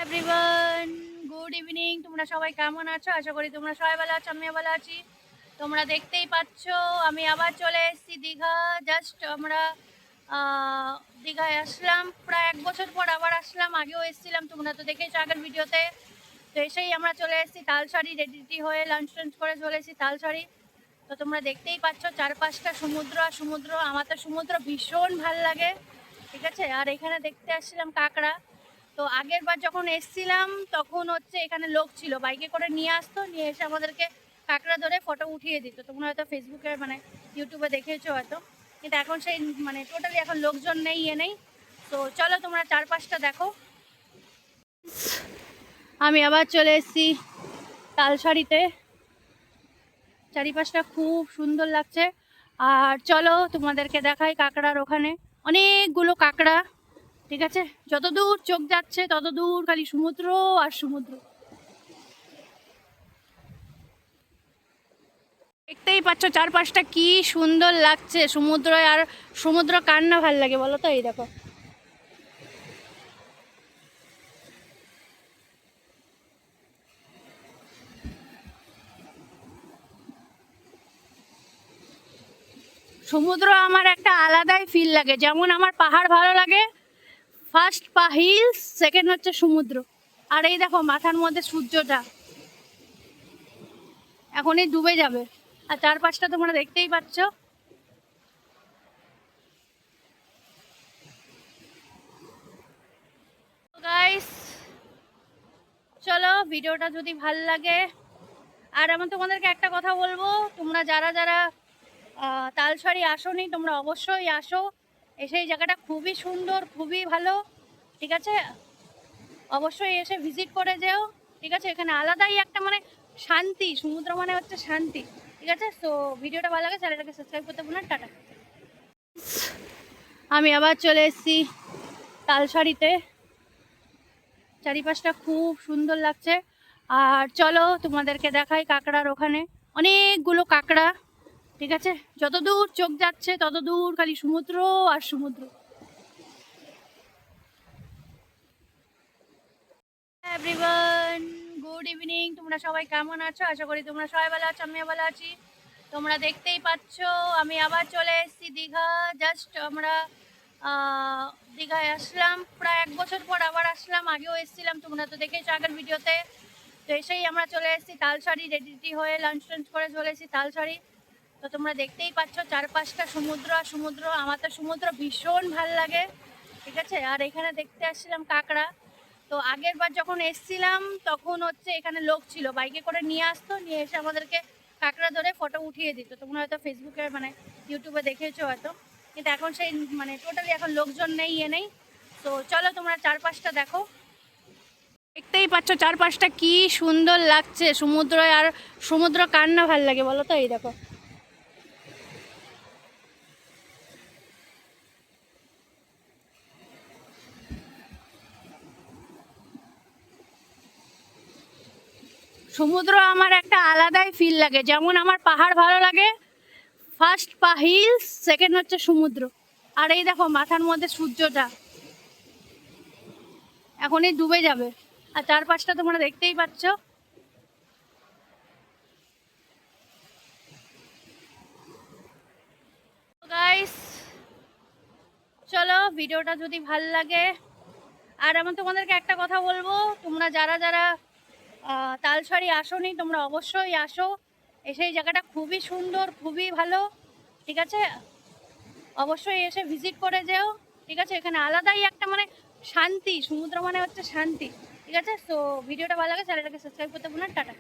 Everyone, good evening. তোমরা সবাই কেমন আছো? আশা করি তোমরা সবাই ভালো আছো, আমিও ভালো আছি। তোমরা দেখতেই পাচ্ছ আমি আবার চলে এসেছি দীঘা। জাস্ট আমরা দীঘায় আসলাম প্রায় 1 বছর পর আবার আসলাম। আগেও এসেছিলাম, তোমরা তো দেখেছো আগের ভিডিওতে। তো এসেই আমরা চলে এসেছি তালসারি, রেডি হয়ে লাঞ্চ টাঞ্চ করে চলে এসেছি তালসারি। তো তোমরা দেখতেই পাচ্ছ চারপাশটা সমুদ্র আর সমুদ্র। আমার তো সমুদ্র ভীষণ ভাল লাগে, ঠিক আছে। আর এখানে দেখতে আসছিলাম কাঁকড়া। তো আগের বার যখন এসছিলাম তখন হচ্ছে এখানে লোক ছিল, বাইকে করে নিয়ে আসতো, নিয়ে এসে আমাদেরকে কাঁকড়া ধরে ফটো উঠিয়ে দিত। তোমরা হয়তো ফেসবুকে ইউটিউবে দেখেছো হয়তো, কিন্তু এখন সেই টোটালি এখন লোকজন নেই, নেই। তো চলো তোমরা চারপাশটা দেখো। আমি আবার চলে এসেছি তালসারিতে। চারিপাশটা খুব সুন্দর লাগছে। আর চলো তোমাদেরকে দেখাই কাঁকড়ার ওখানে অনেকগুলো কাঁকড়া, ঠিক আছে। যত দূর চোখ যাচ্ছে তত দূর খালি সমুদ্র আর সমুদ্র। দেখতেই পাচ্ছ চারপাশটা কি সুন্দর লাগছে সমুদ্র। আর সমুদ্র কার না ভাল লাগে বলো তো? এই দেখো, সমুদ্র আমার একটা আলাদাই ফিল লাগে। যেমন আমার পাহাড় ভালো লাগে, ফার্স্ট হিলস, সেকেন্ড হচ্ছে সমুদ্র। আর এই দেখো মাথার মধ্যে সূর্যটা এখনই ডুবে যাবে। আর চারপাশটা তোমরা দেখতেই পাচ্ছ। গাইস চলো, ভিডিওটা যদি ভাল লাগে, আর আমি তোমাদেরকে একটা কথা বলবো, তোমরা যারা যারা তালসারি আসোনি তোমরা অবশ্যই আসো। এসে এই জায়গাটা খুবই সুন্দর, খুবই ভালো, ঠিক আছে। অবশ্যই এসে ভিজিট করে যেও, ঠিক আছে। এখানে আলাদাই একটা শান্তি, সমুদ্র মানে হচ্ছে শান্তি, ঠিক আছে। তো ভিডিওটা ভালো লাগে, চ্যানেলটাকে সাবস্ক্রাইব করতে ভুলো না। টাটা। আমি আবার চলে এসেছি তালসারিতে। চারিপাশটা খুব সুন্দর লাগছে। আর চলো তোমাদেরকে দেখাই কাঁকড়ার ওখানে অনেকগুলো কাঁকড়া, ঠিক আছে। যত দূর চোখ যাচ্ছে তত দূর খালি সমুদ্র আর সমুদ্র। Everyone, good evening. তোমরা সবাই কেমন আছো? আশা করি তোমরা সবাই ভালো আছো, আমিও ভালো আছি। তোমরা দেখতেই পাচ্ছ আমি আবার চলে এসেছি দীঘা। জাস্ট আমরা দীঘায় আসলাম প্রায় 1 বছর পর আবার আসলাম। আগেও এসেছিলাম, তোমরা তো দেখেছো আগের ভিডিওতে। তো এসেই আমরা চলে এসেছি তালসারি, রেডি হয়ে লাঞ্চ টাঞ্চ করে চলে এসেছি তালসারি। তো তোমরা দেখতেই পাচ্ছ চারপাশটা সমুদ্র আর সমুদ্র। আমার তো সমুদ্র ভীষণ ভাল লাগে, ঠিক আছে। আর এখানে দেখতে আসছিলাম কাঁকড়া। তো আগের বার যখন এসছিলাম তখন হচ্ছে এখানে লোক ছিল, বাইকে করে নিয়ে আসতো, নিয়ে এসে আমাদেরকে কাঁকড়া ধরে ফটো উঠিয়ে দিত। তোমরা হয়তো ফেসবুকে ইউটিউবে দেখেছো হয়তো, কিন্তু এখন সেই টোটালি এখন লোকজন নেই, নেই। তো চলো তোমরা চারপাশটা দেখো। দেখতেই পাচ্ছ চারপাশটা কি সুন্দর লাগছে সমুদ্র। আর সমুদ্র কার না ভাল লাগে বলো তো? এই দেখো, সমুদ্র আমার একটা আলাদাই ফিল লাগে। যেমন আমার পাহাড় ভালো লাগে, ফার্স্ট হিলস, সেকেন্ড হচ্ছে সমুদ্র। আর এই দেখো মাথার মধ্যে সূর্যটা এখনই ডুবে যাবে। আর চারপাশটা তোমরা দেখতেই পাচ্ছ। গাইস চলো, ভিডিওটা যদি ভাল লাগে, আর আমি তোমাদেরকে একটা কথা বলবো, তোমরা যারা যারা তালসারি আসোনি তোমরা অবশ্যই আসো। এসে এই জায়গাটা খুবই সুন্দর, খুবই ভালো, ঠিক আছে। অবশ্যই এসে ভিজিট করে যেও, ঠিক আছে। এখানে আলাদাই একটা শান্তি, সমুদ্র মানে হচ্ছে শান্তি, ঠিক আছে। তো ভিডিওটা ভালো লাগে, চ্যানেলটাকে সাবস্ক্রাইব করতে ভুলো না। টাটা।